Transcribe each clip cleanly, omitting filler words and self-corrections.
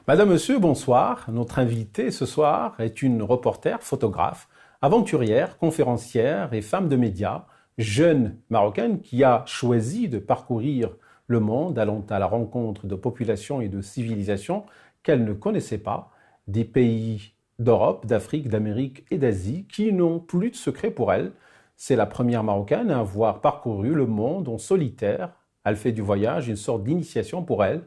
Madame, Monsieur, bonsoir. Notre invitée ce soir est une reporter, photographe, aventurière, conférencière et femme de médias, jeune marocaine qui a choisi de parcourir le monde allant à la rencontre de populations et de civilisations qu'elle ne connaissait pas, des pays d'Europe, d'Afrique, d'Amérique et d'Asie qui n'ont plus de secret pour elle. C'est la première marocaine à avoir parcouru le monde en solitaire. Elle fait du voyage une sorte d'initiation pour elle.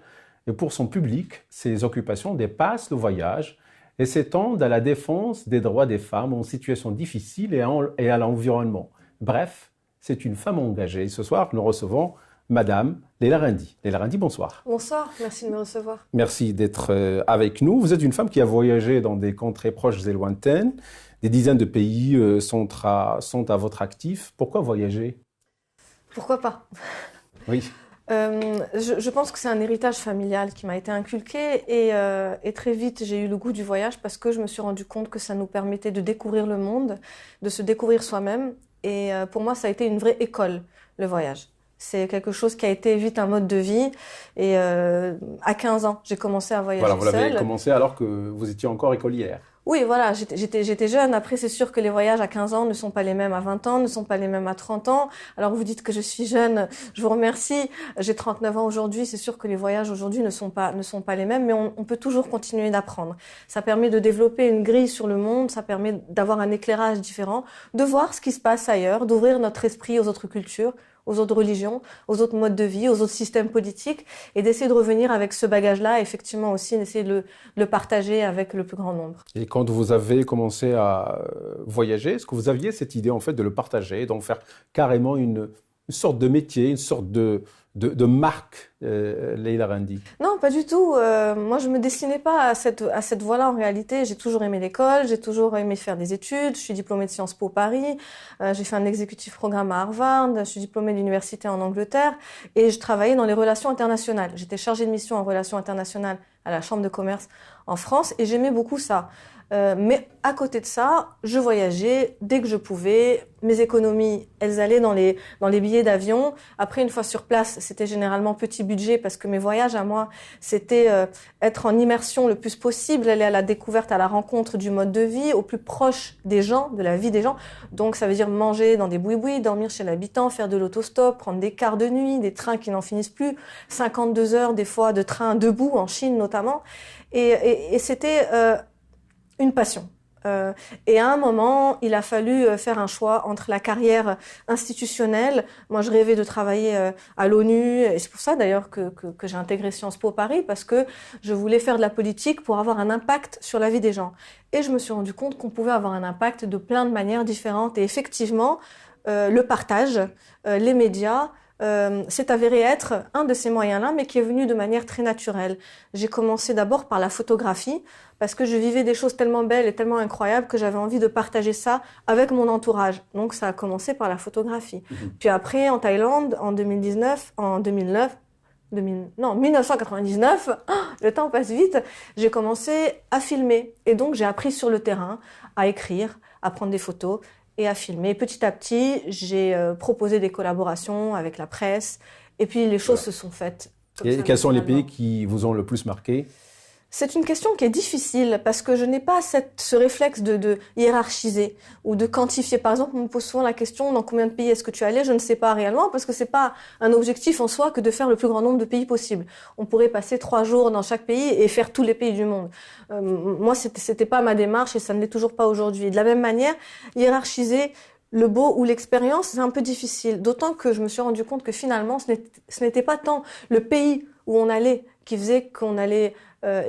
Et pour son public, ses occupations dépassent le voyage et s'étendent à la défense des droits des femmes en situation difficile et à l'environnement. Bref, c'est une femme engagée. Ce soir, nous recevons Madame Leila Rendi. Leila Rendi, bonsoir. Bonsoir, merci de me recevoir. Merci d'être avec nous. Vous êtes une femme qui a voyagé dans des contrées proches et lointaines. Des dizaines de pays sont à votre actif. Pourquoi voyager? Pourquoi pas? Oui. Je pense que c'est un héritage familial qui m'a été inculqué et très vite j'ai eu le goût du voyage parce que je me suis rendu compte que ça nous permettait de découvrir le monde, de se découvrir soi-même et pour moi ça a été une vraie école, le voyage. C'est quelque chose qui a été vite un mode de vie et à 15 ans j'ai commencé à voyager seule. Voilà, vous l'avez commencé alors que vous étiez encore écolière. Oui, voilà, j'étais jeune. Après, c'est sûr que les voyages à 15 ans ne sont pas les mêmes à 20 ans, ne sont pas les mêmes à 30 ans. Alors, vous dites que je suis jeune, je vous remercie. J'ai 39 ans aujourd'hui. C'est sûr que les voyages aujourd'hui ne sont pas les mêmes, mais on peut toujours continuer d'apprendre. Ça permet de développer une grille sur le monde, ça permet d'avoir un éclairage différent, de voir ce qui se passe ailleurs, d'ouvrir notre esprit aux autres cultures, aux autres religions, aux autres modes de vie, aux autres systèmes politiques et d'essayer de revenir avec ce bagage-là, effectivement aussi d'essayer de le partager avec le plus grand nombre. Et quand vous avez commencé à voyager, est-ce que vous aviez cette idée en fait de le partager, d'en faire carrément une sorte de métier, une sorte de marque, Leila Rendi? Non, pas du tout. Moi, je me destinais pas à cette voie-là en réalité. J'ai toujours aimé l'école, j'ai toujours aimé faire des études. Je suis diplômée de Sciences Po Paris. J'ai fait un exécutif programme à Harvard. Je suis diplômée d'université en Angleterre et je travaillais dans les relations internationales. J'étais chargée de mission en relations internationales à la Chambre de commerce en France et j'aimais beaucoup ça. Mais à côté de ça, je voyageais dès que je pouvais. Mes économies, elles allaient dans les billets d'avion. Après, une fois sur place, c'était généralement petit budget parce que mes voyages à moi, c'était être en immersion le plus possible, aller à la découverte, à la rencontre du mode de vie, au plus proche des gens, de la vie des gens. Donc, ça veut dire manger dans des boui-boui, dormir chez l'habitant, faire de l'autostop, prendre des quarts de nuit, des trains qui n'en finissent plus, 52 heures des fois de train debout, en Chine notamment. Et c'était une passion. Et à un moment, il a fallu faire un choix entre la carrière institutionnelle. Moi, je rêvais de travailler à l'ONU, et c'est pour ça d'ailleurs que j'ai intégré Sciences Po Paris, parce que je voulais faire de la politique pour avoir un impact sur la vie des gens. Et je me suis rendu compte qu'on pouvait avoir un impact de plein de manières différentes. Et effectivement, le partage, les médias, s'est avéré être un de ces moyens-là, mais qui est venu de manière très naturelle. J'ai commencé d'abord par la photographie, parce que je vivais des choses tellement belles et tellement incroyables que j'avais envie de partager ça avec mon entourage. Donc ça a commencé par la photographie. Puis après, en Thaïlande, en 1999, le temps passe vite, j'ai commencé à filmer. Et donc j'ai appris sur le terrain, à écrire, à prendre des photos, et à filmer. Petit à petit, j'ai proposé des collaborations avec la presse et puis les choses se sont faites. Et quels sont les pays qui vous ont le plus marqué? C'est une question qui est difficile parce que je n'ai pas ce réflexe de hiérarchiser ou de quantifier. Par exemple, on me pose souvent la question dans combien de pays est-ce que tu es allé? Je ne sais pas réellement parce que c'est pas un objectif en soi que de faire le plus grand nombre de pays possible. On pourrait passer 3 jours dans chaque pays et faire tous les pays du monde. Moi, c'était pas ma démarche et ça ne l'est toujours pas aujourd'hui. De la même manière, hiérarchiser le beau ou l'expérience, c'est un peu difficile. D'autant que je me suis rendu compte que finalement, ce n'était pas tant le pays où on allait qui faisait qu'on allait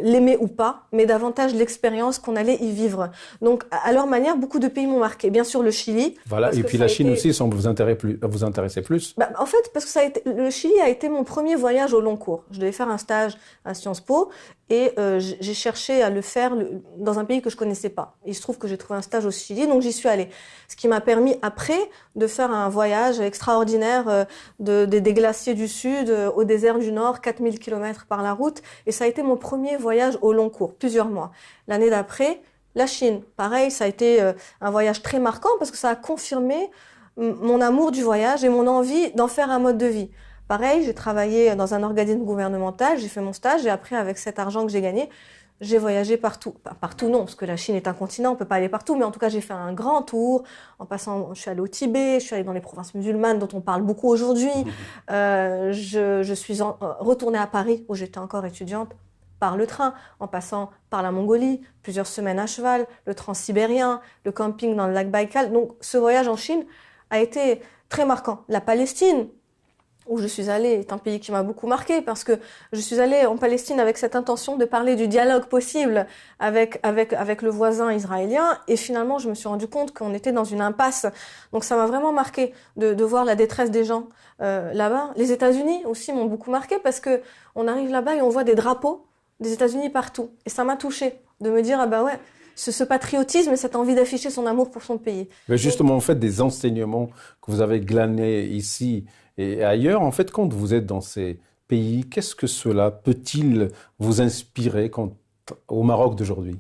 l'aimer ou pas, mais davantage l'expérience qu'on allait y vivre. Donc, à leur manière, beaucoup de pays m'ont marqué. Bien sûr, le Chili. Voilà, et puis la Chine aussi semble vous intéresser plus. En fait, parce que le Chili a été mon premier voyage au long cours. Je devais faire un stage à Sciences Po et j'ai cherché à le faire dans un pays que je connaissais pas. Il se trouve que j'ai trouvé un stage au Chili, donc j'y suis allée. Ce qui m'a permis après de faire un voyage extraordinaire des glaciers du Sud au désert du Nord, 4000 km par la route. Et ça a été mon premier voyage au long cours, plusieurs mois. L'année d'après, la Chine. Pareil, ça a été un voyage très marquant parce que ça a confirmé mon amour du voyage et mon envie d'en faire un mode de vie. Pareil, j'ai travaillé dans un organisme gouvernemental, j'ai fait mon stage et après, avec cet argent que j'ai gagné, j'ai voyagé partout. Pas partout non, parce que la Chine est un continent, on peut pas aller partout, mais en tout cas j'ai fait un grand tour. En passant, je suis allée au Tibet, je suis allée dans les provinces musulmanes dont on parle beaucoup aujourd'hui. Je suis retournée à Paris où j'étais encore étudiante par le train, en passant par la Mongolie, plusieurs semaines à cheval, le transsibérien, le camping dans le lac Baïkal. Donc ce voyage en Chine a été très marquant. La Palestine, où je suis allée, est un pays qui m'a beaucoup marquée parce que je suis allée en Palestine avec cette intention de parler du dialogue possible avec le voisin israélien et finalement je me suis rendu compte qu'on était dans une impasse. Donc ça m'a vraiment marqué de voir la détresse des gens là-bas. Les États-Unis aussi m'ont beaucoup marqué parce que on arrive là-bas et on voit des drapeaux des États-Unis partout et ça m'a touchée de me dire ah bah ouais, ce patriotisme et cette envie d'afficher son amour pour son pays. Mais justement, en fait, des enseignements que vous avez glanés ici et ailleurs, en fait, quand vous êtes dans ces pays, qu'est-ce que cela peut-il vous inspirer au Maroc d'aujourd'hui?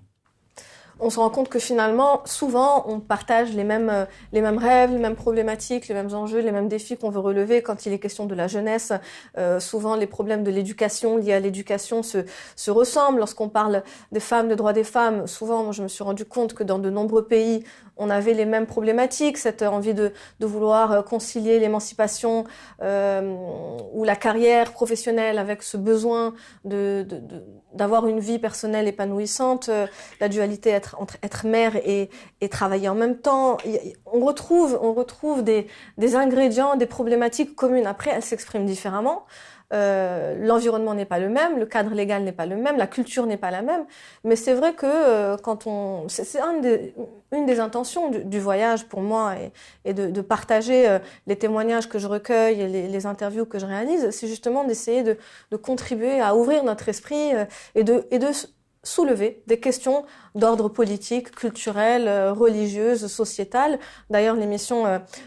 On se rend compte que finalement, souvent, on partage les mêmes rêves, les mêmes problématiques, les mêmes enjeux, les mêmes défis qu'on veut relever quand il est question de la jeunesse. Souvent, les problèmes de l'éducation, liés à l'éducation, se ressemblent. Lorsqu'on parle des femmes, des droits des femmes, souvent, moi, je me suis rendu compte que dans de nombreux pays, on avait les mêmes problématiques, cette envie de vouloir concilier l'émancipation ou la carrière professionnelle avec ce besoin d'avoir une vie personnelle épanouissante, la dualité entre être mère et travailler en même temps. On retrouve des ingrédients, des problématiques communes. Après, elles s'expriment différemment. L'environnement n'est pas le même, le cadre légal n'est pas le même, la culture n'est pas la même. Mais c'est vrai que c'est une des intentions du voyage pour moi et de partager les témoignages que je recueille et les interviews que je réalise, c'est justement d'essayer de contribuer à ouvrir notre esprit et de soulever des questions d'ordre politique, culturel, religieuse, sociétal. D'ailleurs, l'émission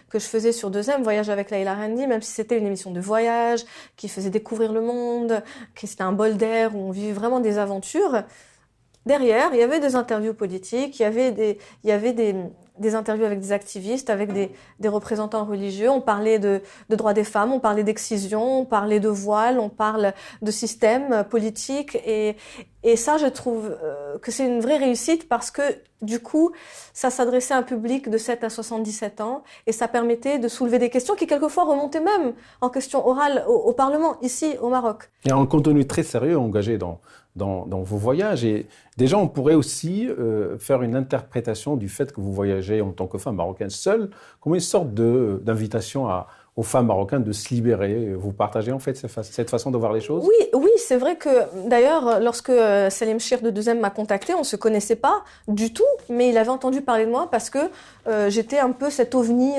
que je faisais sur 2M, Voyage avec Leïla Rendi, même si c'était une émission de voyage, qui faisait découvrir le monde, qui c'était un bol d'air où on vivait vraiment des aventures, derrière, il y avait des interviews politiques, il y avait des interviews avec des activistes, avec des représentants religieux. On parlait de droits des femmes, on parlait d'excision, on parlait de voile, on parle de système politique. Et ça, je trouve que c'est une vraie réussite parce que, du coup, ça s'adressait à un public de 7 à 77 ans et ça permettait de soulever des questions qui, quelquefois, remontaient même en question orale au Parlement, ici, au Maroc. Il y a un contenu très sérieux engagé dans vos voyages. Et déjà, on pourrait aussi faire une interprétation du fait que vous voyagez en tant que femme marocaine seule, comme une sorte d'invitation aux femmes marocaines de se libérer. Vous partagez en fait cette façon de voir les choses? Oui, c'est vrai que d'ailleurs, lorsque Salim Chir de 2M m'a contacté, on se connaissait pas du tout, mais il avait entendu parler de moi parce que j'étais un peu cette ovni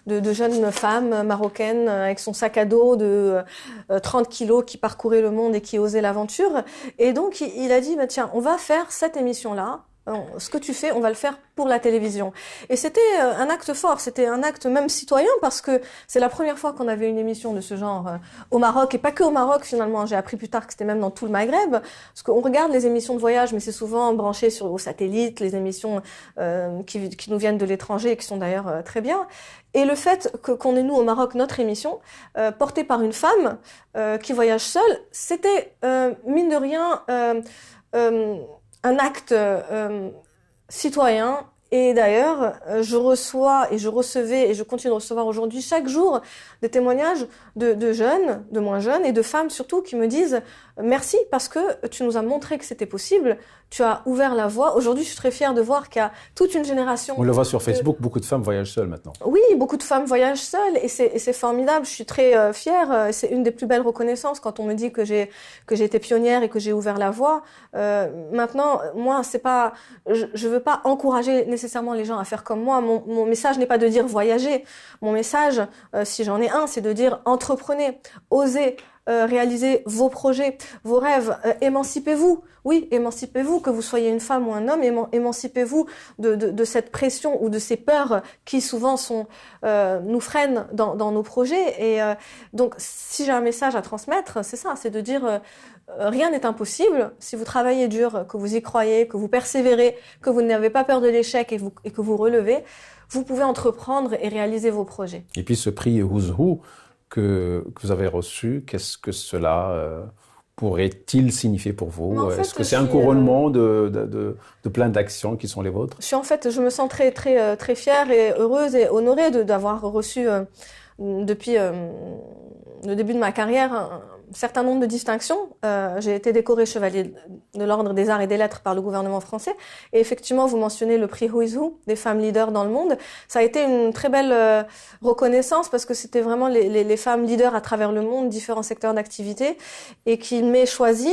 de jeune femme marocaine avec son sac à dos de 30 kilos qui parcourait le monde et qui osait l'aventure. Et donc, il a dit, bah, tiens, on va faire cette émission-là. Ce que tu fais, on va le faire pour la télévision. Et c'était un acte fort, c'était un acte même citoyen parce que c'est la première fois qu'on avait une émission de ce genre au Maroc et pas que au Maroc finalement. J'ai appris plus tard que c'était même dans tout le Maghreb parce qu'on regarde les émissions de voyage mais c'est souvent branché aux satellites, les émissions qui nous viennent de l'étranger et qui sont d'ailleurs très bien. Et le fait qu'on ait nous au Maroc notre émission portée par une femme qui voyage seule, c'était mine de rien un acte citoyen. Et d'ailleurs, je reçois et je recevais et je continue de recevoir aujourd'hui chaque jour des témoignages de jeunes, de moins jeunes et de femmes surtout qui me disent merci parce que tu nous as montré que c'était possible, tu as ouvert la voie. Aujourd'hui, je suis très fière de voir qu'il y a toute une génération. On le voit sur Facebook, beaucoup de femmes voyagent seules maintenant. Oui, beaucoup de femmes voyagent seules et c'est formidable. Je suis très fière. C'est une des plus belles reconnaissances quand on me dit que j'ai été pionnière et que j'ai ouvert la voie. Maintenant, moi, c'est pas, je veux pas encourager nécessairement les gens à faire comme moi. Mon message n'est pas de dire voyager. Mon message, si j'en ai un, c'est de dire entreprenez, osez. Réaliser vos projets, vos rêves, émancipez-vous. Oui, émancipez-vous, que vous soyez une femme ou un homme, émancipez-vous de cette pression ou de ces peurs qui souvent nous freinent dans nos projets. Et donc, si j'ai un message à transmettre, c'est ça, c'est de dire rien n'est impossible. Si vous travaillez dur, que vous y croyez, que vous persévérez, que vous n'avez pas peur de l'échec et que vous relevez, vous pouvez entreprendre et réaliser vos projets. Et puis ce prix Who's Who que vous avez reçu, qu'est-ce que cela pourrait-il signifier pour vous? En fait, Est-ce que c'est un couronnement de plein d'actions qui sont les vôtres? Je me sens très, très, très fière et heureuse et honorée d'avoir reçu depuis le début de ma carrière un certain nombre de distinctions. J'ai été décorée chevalier de l'Ordre des Arts et des Lettres par le gouvernement français. Et effectivement, vous mentionnez le prix Who is Who des femmes leaders dans le monde. Ça a été une très belle reconnaissance parce que c'était vraiment les femmes leaders à travers le monde, différents secteurs d'activité, et qu'il m'ait choisi.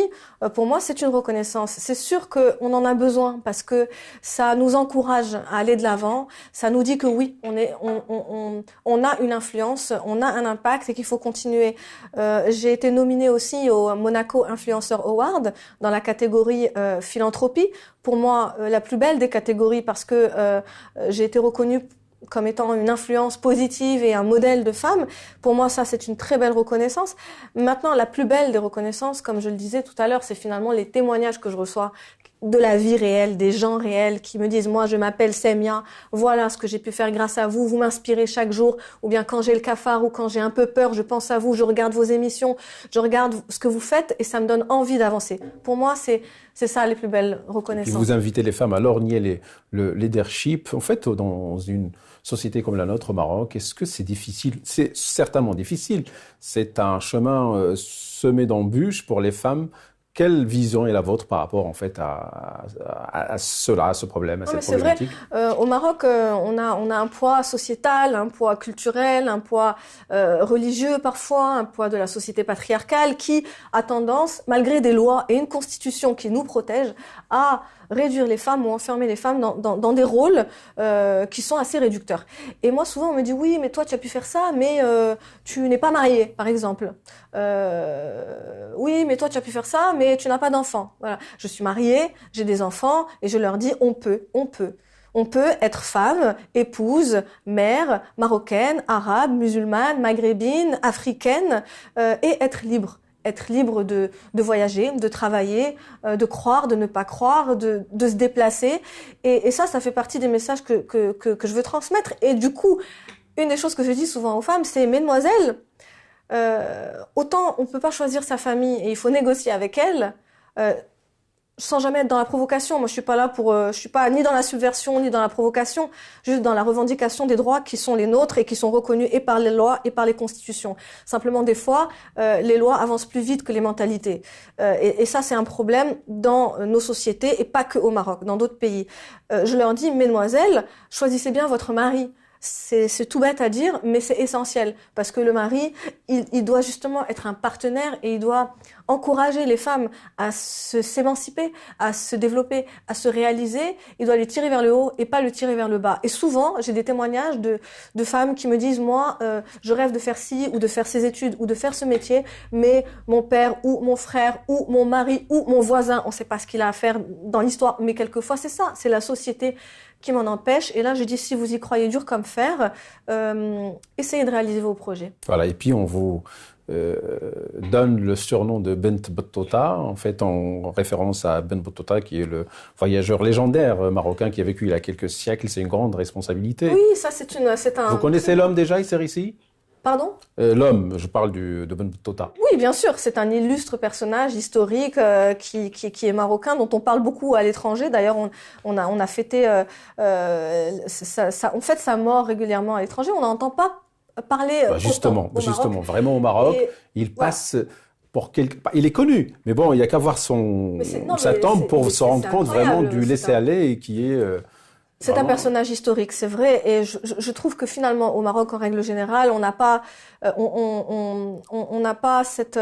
Pour moi, c'est une reconnaissance. C'est sûr qu'on en a besoin parce que ça nous encourage à aller de l'avant. Ça nous dit que oui, on a une influence, on a un impact et qu'il faut continuer. J'ai été nominée aussi au Monaco Influencer Award dans la catégorie philanthropie. Pour moi, la plus belle des catégories parce que j'ai été reconnue comme étant une influence positive et un modèle de femme. Pour moi, ça, c'est une très belle reconnaissance. Maintenant, la plus belle des reconnaissances, comme je le disais tout à l'heure, c'est finalement les témoignages que je reçois de la vie réelle, des gens réels qui me disent « Moi, je m'appelle Semia, voilà ce que j'ai pu faire grâce à vous, vous m'inspirez chaque jour. » Ou bien quand j'ai le cafard ou quand j'ai un peu peur, je pense à vous, je regarde vos émissions, je regarde ce que vous faites et ça me donne envie d'avancer. Pour moi, c'est ça les plus belles reconnaissances. Et vous invitez les femmes à lorgner le leadership. En fait, dans une société comme la nôtre au Maroc, est-ce que c'est difficile? C'est certainement difficile. C'est un chemin semé d'embûches pour les femmes. Quelle vision est la vôtre par rapport en fait à cela, à ce problème, à cette problématique? C'est vrai. Au Maroc, on a un poids sociétal, un poids culturel, un poids religieux parfois, un poids de la société patriarcale qui a tendance, malgré des lois et une constitution qui nous protège, à réduire les femmes ou enfermer les femmes dans des rôles qui sont assez réducteurs. Et moi, souvent, on me dit « Oui, mais toi, tu as pu faire ça, mais tu n'es pas mariée, par exemple. Oui, mais toi, tu as pu faire ça, mais tu n'as pas d'enfant. » Voilà. Je suis mariée, j'ai des enfants, et je leur dis « On peut. On peut être femme, épouse, mère, marocaine, arabe, musulmane, maghrébine, africaine, et être libre. Être libre de voyager, de travailler, de croire, de ne pas croire, de se déplacer. Et ça fait partie des messages que je veux transmettre. Et du coup, une des choses que je dis souvent aux femmes, c'est « Mesdemoiselles, autant on ne peut pas choisir sa famille et il faut négocier avec elle, sans jamais être dans la provocation. Moi, je suis pas ni dans la subversion ni dans la provocation, juste dans la revendication des droits qui sont les nôtres et qui sont reconnus et par les lois et par les constitutions. Simplement, des fois, les lois avancent plus vite que les mentalités. Et ça, c'est un problème dans nos sociétés et pas que au Maroc, dans d'autres pays. Je leur dis, mesdemoiselles, choisissez bien votre mari. C'est tout bête à dire, mais c'est essentiel parce que le mari, il doit justement être un partenaire et il doit encourager les femmes à s'émanciper, à se développer, à se réaliser. Il doit les tirer vers le haut et pas le tirer vers le bas. Et souvent, j'ai des témoignages de femmes qui me disent « Moi, je rêve de faire ci ou de faire ces études ou de faire ce métier, mais mon père ou mon frère ou mon mari ou mon voisin, on ne sait pas ce qu'il a à faire dans l'histoire. » Mais quelquefois, c'est ça, c'est la société qui m'en empêche. Et là, je dis, si vous y croyez dur comme fer, essayez de réaliser vos projets. Voilà, et puis on vous donne le surnom de Bent Battuta, en fait en référence à Ben Battuta, qui est le voyageur légendaire marocain qui a vécu il y a quelques siècles. C'est une grande responsabilité. Oui, ça c'est un... Vous connaissez l'homme déjà, il sert ici? Pardon? L'homme, je parle de Ben Battuta. Oui, bien sûr, c'est un illustre personnage historique qui est marocain, dont on parle beaucoup à l'étranger. D'ailleurs, on a fêté on fête sa mort régulièrement à l'étranger. On n'entend pas parler justement, vraiment au Maroc, il passe pour il est connu, mais bon, il n'y a qu'à voir sa tombe pour se rendre compte vraiment du laisser-aller qui est... C'est un personnage historique, c'est vrai, et je trouve que finalement au Maroc, en règle générale, on n'a pas cette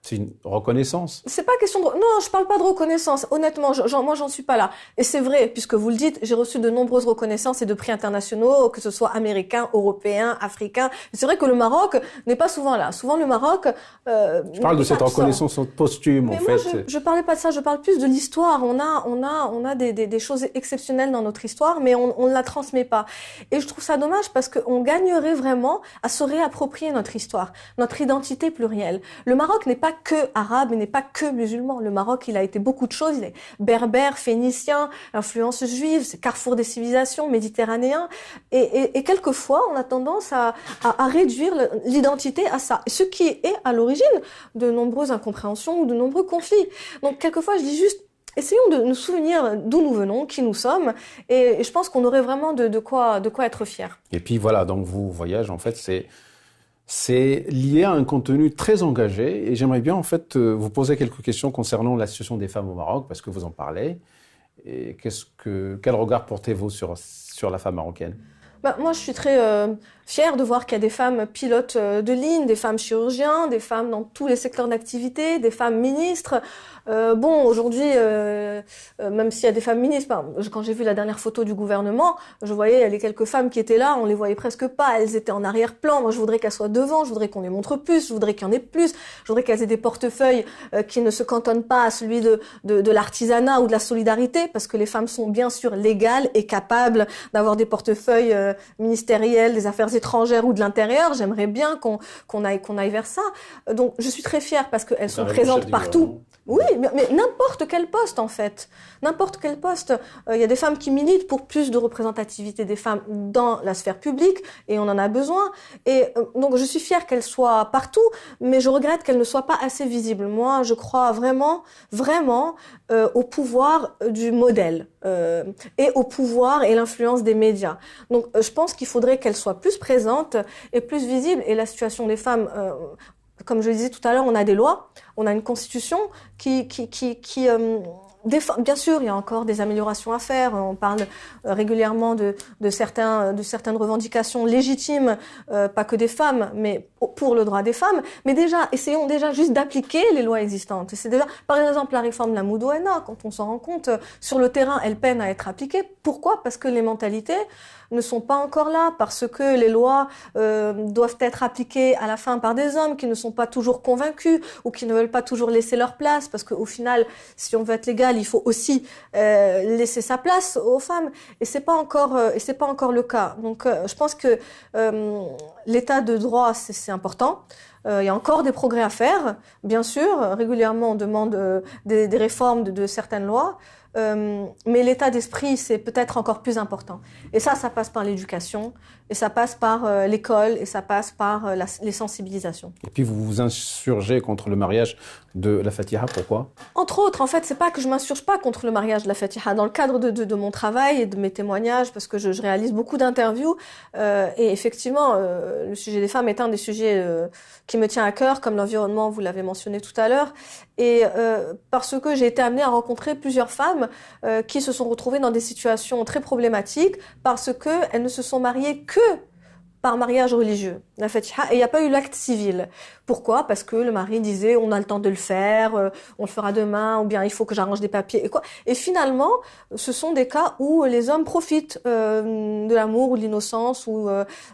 C'est une reconnaissance. C'est pas question de... Non, je parle pas de reconnaissance. Honnêtement, moi, j'en suis pas là. Et c'est vrai, puisque vous le dites, j'ai reçu de nombreuses reconnaissances et de prix internationaux, que ce soit américains, européens, africains. C'est vrai que le Maroc n'est pas souvent là. Souvent, le Maroc... je parle de cette reconnaissance posthume, mais en moi, fait. je parlais pas de ça. Je parle plus de l'histoire. On a des choses exceptionnelles dans notre histoire, mais on ne la transmet pas. Et je trouve ça dommage parce qu'on gagnerait vraiment à se réapproprier notre histoire, notre identité plurielle. Le Maroc n'est pas que arabe, il n'est pas que musulman. Le Maroc, il a été beaucoup de choses. Il est berbère, phénicien, influence juive, c'est carrefour des civilisations, méditerranéen. Et quelquefois, on a tendance à réduire l'identité à ça. Ce qui est à l'origine de nombreuses incompréhensions ou de nombreux conflits. Donc, quelquefois, je dis juste, essayons de nous souvenir d'où nous venons, qui nous sommes, et je pense qu'on aurait vraiment de quoi être fiers. Et puis voilà, donc vos voyages, en fait, c'est lié à un contenu très engagé, et j'aimerais bien en fait vous poser quelques questions concernant la situation des femmes au Maroc, parce que vous en parlez. Et quel regard portez-vous sur la femme marocaine? Moi, je suis très fière de voir qu'il y a des femmes pilotes de ligne, des femmes chirurgiens, des femmes dans tous les secteurs d'activité, des femmes ministres. Aujourd'hui, même s'il y a des femmes ministres, quand j'ai vu la dernière photo du gouvernement, je voyais les quelques femmes qui étaient là, on les voyait presque pas, elles étaient en arrière-plan. Moi, je voudrais qu'elles soient devant, je voudrais qu'on les montre plus, je voudrais qu'il y en ait plus, je voudrais qu'elles aient des portefeuilles qui ne se cantonnent pas à celui de l'artisanat ou de la solidarité, parce que les femmes sont bien sûr légales et capables d'avoir des portefeuilles ministériels, des affaires étrangères ou de l'intérieur. J'aimerais bien qu'on aille vers ça. Donc, je suis très fière parce qu'elles sont présentes partout. Oui, mais n'importe quel poste, en fait. N'importe quel poste. Il y a des femmes qui militent pour plus de représentativité des femmes dans la sphère publique, et on en a besoin. Et donc, je suis fière qu'elles soient partout, mais je regrette qu'elles ne soient pas assez visibles. Moi, je crois vraiment au pouvoir du modèle et au pouvoir et l'influence des médias. Donc, je pense qu'il faudrait qu'elles soient plus présentes et plus visibles. Et la situation des femmes... comme je le disais tout à l'heure, on a des lois, on a une constitution qui bien sûr, il y a encore des améliorations à faire. On parle régulièrement de certaines revendications légitimes, pas que des femmes, mais pour le droit des femmes. Mais déjà, essayons déjà juste d'appliquer les lois existantes. Et c'est déjà, par exemple, la réforme de la Moudouena, quand on s'en rend compte, sur le terrain, elle peine à être appliquée. Pourquoi? Parce que les mentalités ne sont pas encore là, parce que les lois doivent être appliquées à la fin par des hommes qui ne sont pas toujours convaincus ou qui ne veulent pas toujours laisser leur place, parce qu'au final, si on veut être légal, il faut aussi laisser sa place aux femmes, et c'est pas encore le cas. Donc, je pense que l'état de droit, c'est important. Il y a encore des progrès à faire, bien sûr. Régulièrement, on demande des réformes de certaines lois. Mais l'état d'esprit, c'est peut-être encore plus important. Et ça passe par l'éducation, et ça passe par l'école, et ça passe par les sensibilisations. Et puis vous vous insurgez contre le mariage de la Fatiha, pourquoi? Entre autres, en fait, c'est pas que je m'insurge pas contre le mariage de la Fatiha. Dans le cadre de mon travail et de mes témoignages, parce que je réalise beaucoup d'interviews, et effectivement, le sujet des femmes est un des sujets qui me tient à cœur, comme l'environnement, vous l'avez mentionné tout à l'heure, et parce que j'ai été amenée à rencontrer plusieurs femmes qui se sont retrouvées dans des situations très problématiques parce qu'elles ne se sont mariées que par mariage religieux, la Fatiha, et il n'y a pas eu l'acte civil. Pourquoi? Parce que le mari disait on a le temps de le faire, on le fera demain, ou bien il faut que j'arrange des papiers et quoi. Et finalement, ce sont des cas où les hommes profitent de l'amour ou de l'innocence ou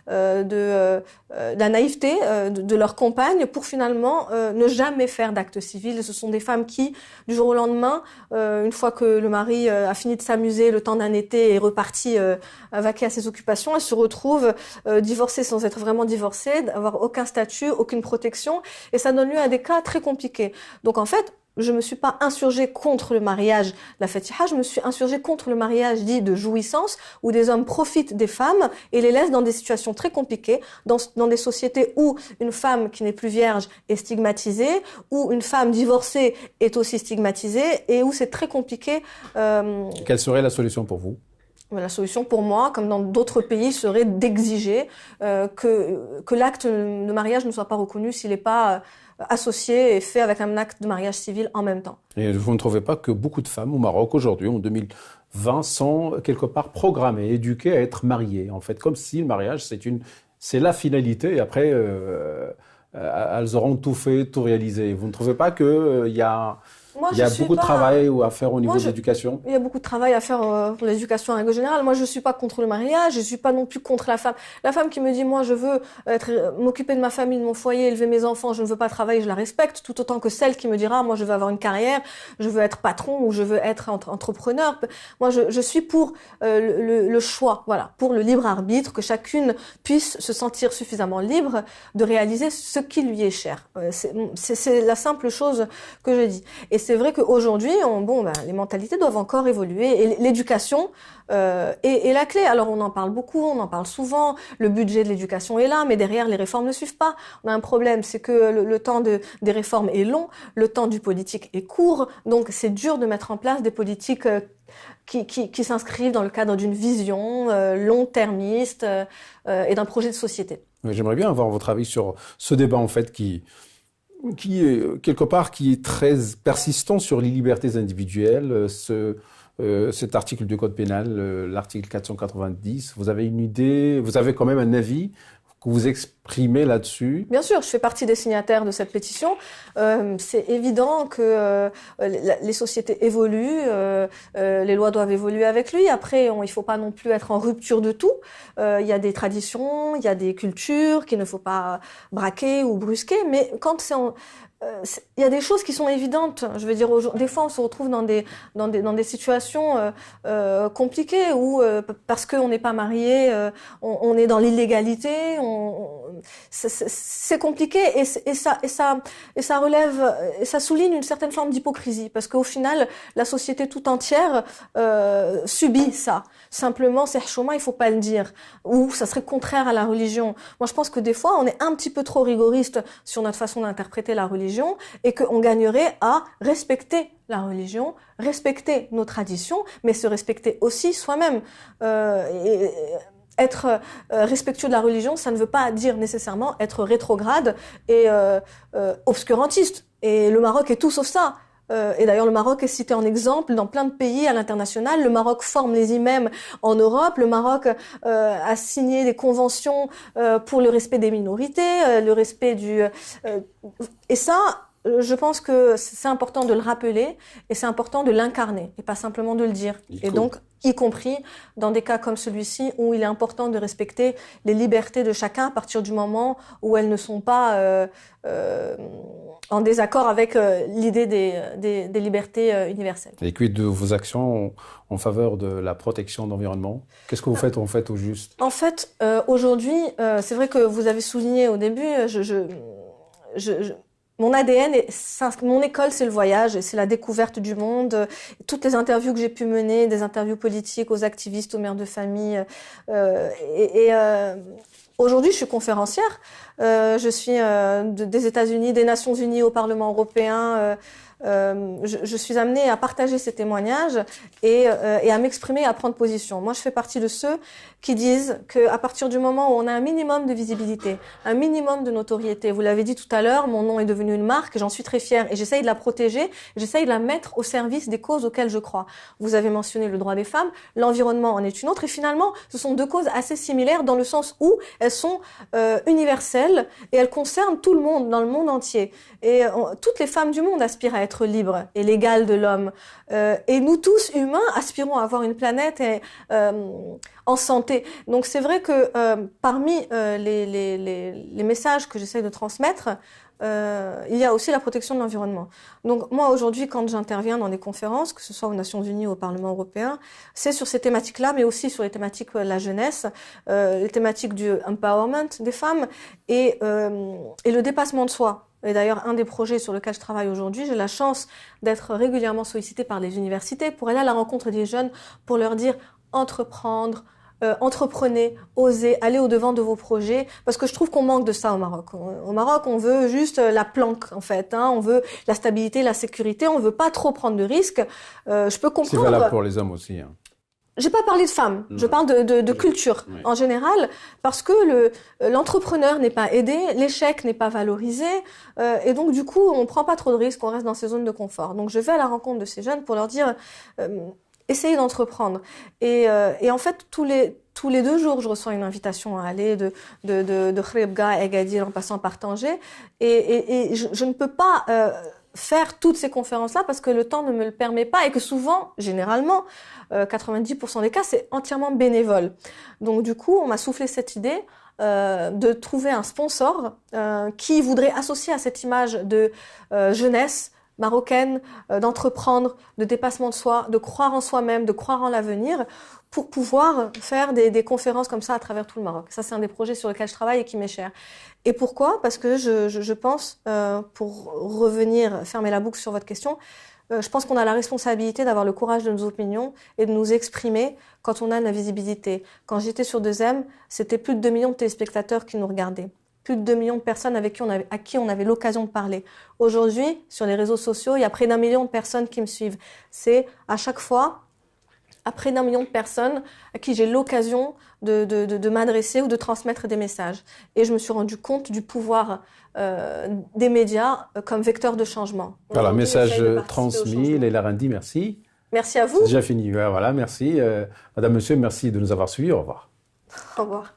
de la naïveté de leur compagne pour finalement ne jamais faire d'acte civil. Et ce sont des femmes qui, du jour au lendemain, une fois que le mari a fini de s'amuser le temps d'un été et est reparti vaquer à ses occupations, elles se retrouvent divorcées sans être vraiment divorcées, d'avoir aucun statut, aucune protection, et ça donne lieu à des cas très compliqués. Donc en fait, je me suis pas insurgée contre le mariage, la Fatiha, je me suis insurgée contre le mariage dit de jouissance, où des hommes profitent des femmes et les laissent dans des situations très compliquées, dans des sociétés où une femme qui n'est plus vierge est stigmatisée, où une femme divorcée est aussi stigmatisée, et où c'est très compliqué. Quelle serait la solution pour vous? La solution pour moi, comme dans d'autres pays, serait d'exiger que l'acte de mariage ne soit pas reconnu s'il n'est pas associé et fait avec un acte de mariage civil en même temps. Et vous ne trouvez pas que beaucoup de femmes au Maroc aujourd'hui, en 2020, sont quelque part programmées, éduquées à être mariées, en fait, comme si le mariage c'est la finalité, et après elles auront tout fait, tout réalisé. Vous ne trouvez pas qu'il y a Moi, Il y a beaucoup de travail à faire au niveau de l'éducation. Il y a beaucoup de travail à faire pour l'éducation en règle générale. Moi, je suis pas contre le mariage, je suis pas non plus contre la femme. La femme qui me dit, moi, je veux m'occuper de ma famille, de mon foyer, élever mes enfants, je ne veux pas travailler, je la respecte, tout autant que celle qui me dira, moi, je veux avoir une carrière, je veux être patron ou je veux être entrepreneur. Moi, je suis pour le choix, voilà, pour le libre arbitre, que chacune puisse se sentir suffisamment libre de réaliser ce qui lui est cher. C'est la simple chose que je dis. Et c'est vrai qu'aujourd'hui, les mentalités doivent encore évoluer et l'éducation est la clé. Alors on en parle beaucoup, on en parle souvent, le budget de l'éducation est là, mais derrière les réformes ne suivent pas. On a un problème, c'est que le temps des réformes est long, le temps du politique est court, donc c'est dur de mettre en place des politiques qui s'inscrivent dans le cadre d'une vision long-termiste et d'un projet de société. J'aimerais bien avoir votre avis sur ce débat en fait qui est quelque part qui est très persistant sur les libertés individuelles. Cet article du Code pénal, l'article 490, vous avez une idée, vous avez quand même un avis que vous exprimez là-dessus? Bien sûr, je fais partie des signataires de cette pétition. C'est évident que les sociétés évoluent, les lois doivent évoluer avec lui. Après, il ne faut pas non plus être en rupture de tout. Il y a des traditions, il y a des cultures qu'il ne faut pas braquer ou brusquer. Mais quand il y a des choses qui sont évidentes. Je veux dire, des fois, on se retrouve dans des situations compliquées où parce qu'on n'est pas marié, on est dans l'illégalité. C'est compliqué et ça relève et ça souligne une certaine forme d'hypocrisie parce qu'au final, la société tout entière subit ça. Simplement, c'est chouma, il faut pas le dire, ou ça serait contraire à la religion. Moi, je pense que des fois, on est un petit peu trop rigoriste sur notre façon d'interpréter la religion et qu'on gagnerait à respecter la religion, respecter nos traditions, mais se respecter aussi soi-même. Être respectueux de la religion, ça ne veut pas dire nécessairement être rétrograde et obscurantiste. Et le Maroc est tout sauf ça. Et d'ailleurs, le Maroc est cité en exemple dans plein de pays à l'international. Le Maroc forme les imams en Europe. Le Maroc a signé des conventions pour le respect des minorités, le respect et ça, je pense que c'est important de le rappeler et c'est important de l'incarner et pas simplement de le dire. Et donc, y compris dans des cas comme celui-ci où il est important de respecter les libertés de chacun à partir du moment où elles ne sont pas en désaccord avec l'idée des libertés universelles. Et quid de vos actions en faveur de la protection de l'environnement? Qu'est-ce que vous faites en fait au juste? En fait, aujourd'hui, c'est vrai que vous avez souligné au début, mon ADN, mon école, c'est le voyage, c'est la découverte du monde. Toutes les interviews que j'ai pu mener, des interviews politiques aux activistes, aux mères de famille. Aujourd'hui, je suis conférencière. Je suis des États-Unis, des Nations Unies au Parlement européen. Je suis amenée à partager ces témoignages et à m'exprimer, à prendre position. Moi, je fais partie de ceux qui disent qu'à partir du moment où on a un minimum de visibilité, un minimum de notoriété, vous l'avez dit tout à l'heure, mon nom est devenu une marque, j'en suis très fière et j'essaye de la protéger, j'essaye de la mettre au service des causes auxquelles je crois. Vous avez mentionné le droit des femmes, l'environnement en est une autre et finalement, ce sont deux causes assez similaires dans le sens où elles sont universelles et elles concernent tout le monde, dans le monde entier. Et toutes les femmes du monde aspirent à être libres et l'égal de l'homme. Et nous tous, humains, aspirons à avoir une planète en santé. Donc c'est vrai que parmi les messages que j'essaie de transmettre, il y a aussi la protection de l'environnement. Donc moi aujourd'hui, quand j'interviens dans des conférences, que ce soit aux Nations Unies ou au Parlement européen, c'est sur ces thématiques-là, mais aussi sur les thématiques de la jeunesse, les thématiques du empowerment des femmes et le dépassement de soi. Et d'ailleurs, un des projets sur lequel je travaille aujourd'hui, j'ai la chance d'être régulièrement sollicitée par les universités pour aller à la rencontre des jeunes, pour leur dire entreprendre, entreprenez, osez, allez au-devant de vos projets, parce que je trouve qu'on manque de ça au Maroc. Au Maroc, on veut juste la planque, en fait. On veut la stabilité, la sécurité, on veut pas trop prendre de risques. Je peux comprendre... C'est valable pour les hommes aussi. J'ai pas parlé de femmes, je parle de culture en général, parce que l'entrepreneur n'est pas aidé, l'échec n'est pas valorisé, et donc du coup on prend pas trop de risques, on reste dans ces zones de confort. Donc je vais à la rencontre de ces jeunes pour leur dire essayez d'entreprendre. Et en fait tous les 2 jours je reçois une invitation à aller de Khribga à Agadir en passant par Tanger, et je ne peux pas faire toutes ces conférences-là parce que le temps ne me le permet pas et que souvent, généralement, 90% des cas, c'est entièrement bénévole. Donc du coup, on m'a soufflé cette idée de trouver un sponsor qui voudrait associer à cette image de jeunesse marocaine, d'entreprendre, de dépassement de soi, de croire en soi-même, de croire en l'avenir, pour pouvoir faire des conférences comme ça à travers tout le Maroc. Ça, c'est un des projets sur lesquels je travaille et qui m'est cher. Et pourquoi ? Parce que je pense, pour revenir, fermer la boucle sur votre question, je pense qu'on a la responsabilité d'avoir le courage de nos opinions et de nous exprimer quand on a de la visibilité. Quand j'étais sur 2M, c'était plus de 2 millions de téléspectateurs qui nous regardaient. Plus de 2 millions de personnes à qui on avait l'occasion de parler. Aujourd'hui, sur les réseaux sociaux, il y a près d'1 million de personnes qui me suivent. C'est à chaque fois, à près d'1 million de personnes à qui j'ai l'occasion de m'adresser ou de transmettre des messages. Et je me suis rendu compte du pouvoir des médias comme vecteur de changement. Voilà, message transmis. Leila Rendi, merci. Merci à vous. C'est déjà fini. Voilà, merci. Madame, monsieur, merci de nous avoir suivis. Au revoir. Au revoir.